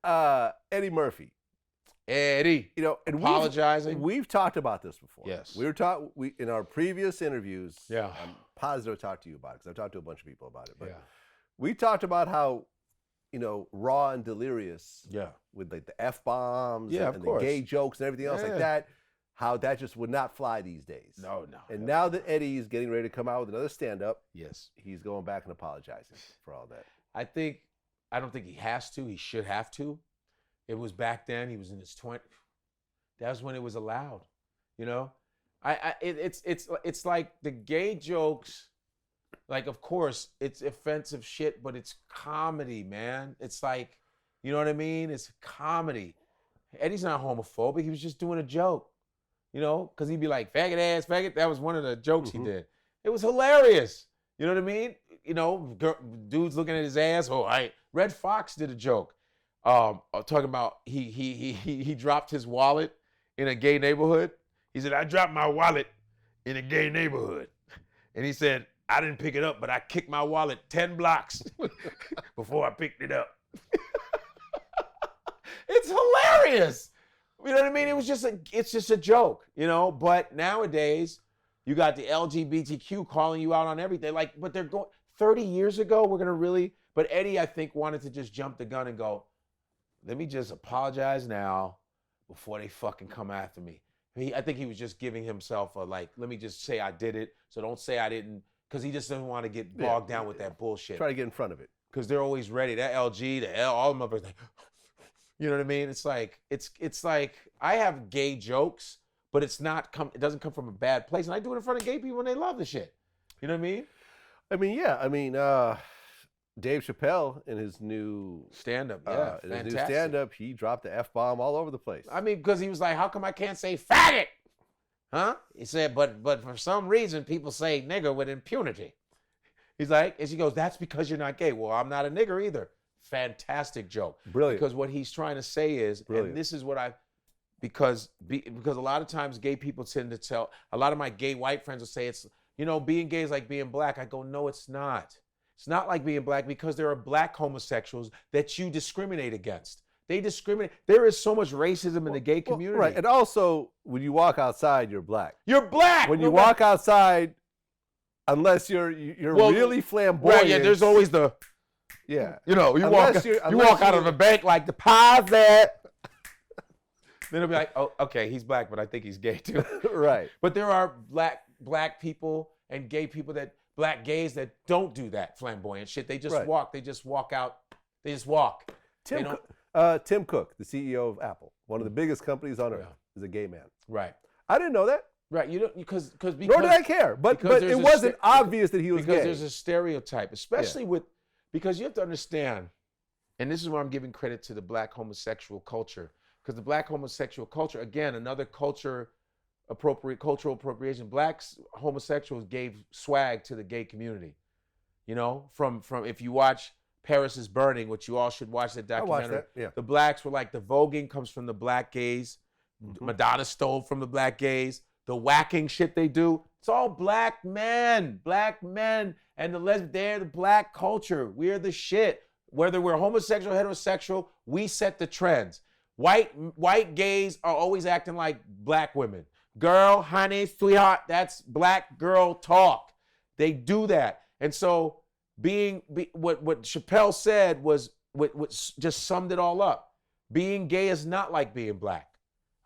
Eddie Murphy. Eddie, You know, and apologizing. We've talked about this before. Yes. We in our previous interviews. Yeah. I'm positive I talked to you about it because I've talked to a bunch of people about it. But Yeah. we talked about how, you know, raw and delirious. Yeah. With like the F-bombs Yeah, and of course. the gay jokes and everything else like that. How that just would not fly these days. No. And now that Eddie is getting ready to come out with another stand-up, Yes, he's going back and apologizing for all that. I don't think he has to. He should have to. It was back then. He was in his 20s. That was when it was allowed. You know, it's like the gay jokes. Like, of course, it's offensive shit, but it's comedy, man. It's like, you know what I mean? It's comedy. Eddie's not homophobic. He was just doing a joke, you know, because he'd be like, faggot ass, faggot. That was one of the jokes he did. It was hilarious. You know what I mean? You know, dudes looking at his ass. Red Fox did a joke. Talking about he dropped his wallet in a gay neighborhood. He said, I dropped my wallet in a gay neighborhood. And he said, I didn't pick it up, but I kicked my wallet 10 blocks before I picked it up. It's hilarious. You know what I mean? It's just a joke, you know? But nowadays, you got the LGBTQ calling you out on everything. Like, but they're going 30 years ago, we're gonna really, but Eddie, I think, wanted to just jump the gun and go, let me just apologize now before they fucking come after me. I think he was just giving himself let me just say I did it, so don't say I didn't, because he just doesn't want to get bogged down with that bullshit. Try to get in front of it. Because they're always ready. That LG, the L, all the motherfuckers, like, you know what I mean? It's like I have gay jokes, but it doesn't come from a bad place. And I do it in front of gay people and they love the shit. You know what I mean? Yeah. Dave Chappelle in his new stand-up, he dropped the F-bomb all over the place. I mean, because he was like, how come I can't say faggot? Huh? He said, but for some reason, people say nigger with impunity. He's like, and she goes, that's because you're not gay. Well, I'm not a nigger either. Fantastic joke. Brilliant. Because what he's trying to say is, and this is what because a lot of times gay people tend to tell, a lot of my gay white friends will say it's, you know, being gay is like being black. I go, no, it's not. It's not like being black because there are black homosexuals that you discriminate against. They discriminate. There is so much racism in the gay community. Right. And also, when you walk outside, you're black. You're black. When you walk outside, unless you're really flamboyant. Right, yeah, there's always the, yeah. You know, you walk out of a bank like deposit. Then it'll be like, oh, okay, he's black, but I think he's gay too. Right. But there are black people and gay people black gays that don't do that flamboyant shit. They just walk. They just walk out. They just walk. Tim Cook, the CEO of Apple, one of the biggest companies on earth, is a gay man. Right. I didn't know that. Right. You don't because nor did I care. But it wasn't obvious that he was gay. Because there's a stereotype, especially because you have to understand, and this is where I'm giving credit to the black homosexual culture, because the black homosexual culture, again, another cultural appropriation. Blacks homosexuals gave swag to the gay community. You know, from if you watch Paris is Burning, which you all should watch that documentary. I watched that, yeah. The blacks were like, the voguing comes from the black gays. Mm-hmm. Madonna stole from the black gays. The whacking shit they do, it's all black men. And they're the black culture. We're the shit. Whether we're homosexual, heterosexual, we set the trends. White gays are always acting like black women. Girl, honey, sweetheart, that's black girl talk. They do that. And so what Chappelle said was what just summed it all up. Being gay is not like being black,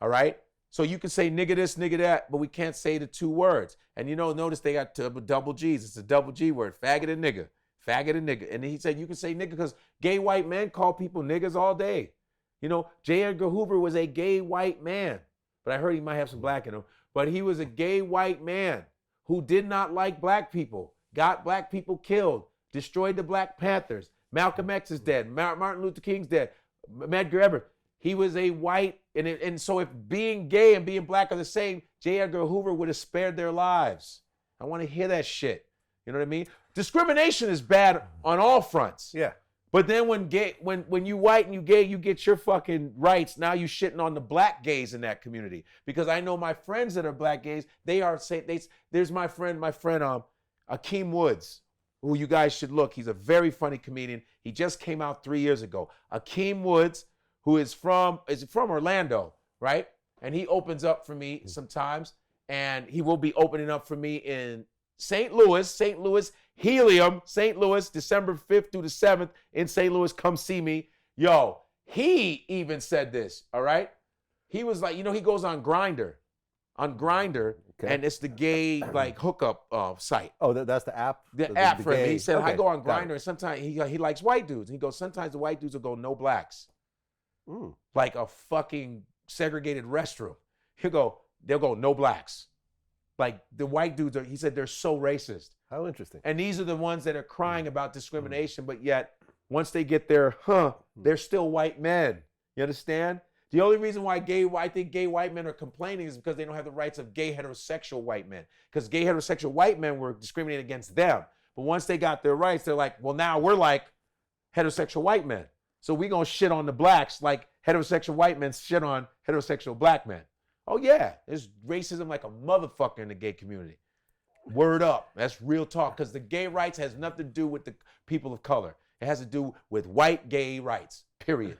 all right? So you can say nigga this, nigga that, but we can't say the two words. And you know, notice they got double G's. It's a double G word, faggot and nigga. Faggot and nigga. And he said you can say nigga because gay white men call people niggas all day. You know, J. Edgar Hoover was a gay white man, but I heard he might have some black in him. But he was a gay white man who did not like black people, got black people killed, destroyed the Black Panthers. Malcolm X is dead. Martin Luther King's dead. Medgar Evers. He was a white, and so if being gay and being black are the same, J. Edgar Hoover would have spared their lives. I want to hear that shit. You know what I mean? Discrimination is bad on all fronts. Yeah. But then when you white and you gay, you get your fucking rights. Now you shitting on the black gays in that community. Because I know my friends that are black gays, there's my friend Akeem Woods, who you guys should look. He's a very funny comedian. He just came out 3 years ago. Akeem Woods who is from Orlando, right? And he opens up for me sometimes, and he will be opening up for me in St. Louis, Helium, St. Louis, December 5th through the 7th in St. Louis. Come see me. Yo, he even said this, all right? He was like, he goes on Grindr, Okay. and it's the gay like hookup site. Oh, that's the app? The app for him. gay- He said, okay, I go on got Grindr, it. and sometimes he likes white dudes. He goes, sometimes the white dudes will go no blacks. Mm. Like a fucking segregated restroom. They'll go no blacks. Like the white dudes he said they're so racist. How interesting. And these are the ones that are crying about discrimination, but yet once they get their they're still white men. You understand? The only reason why I think gay white men are complaining is because they don't have the rights of gay heterosexual white men. Because gay heterosexual white men were discriminated against them. But once they got their rights, they're like, well, now we're like heterosexual white men. So we gonna shit on the blacks like heterosexual white men shit on heterosexual black men. Oh yeah, there's racism like a motherfucker in the gay community. Word up, that's real talk. Because the gay rights has nothing to do with the people of color. It has to do with white gay rights, period.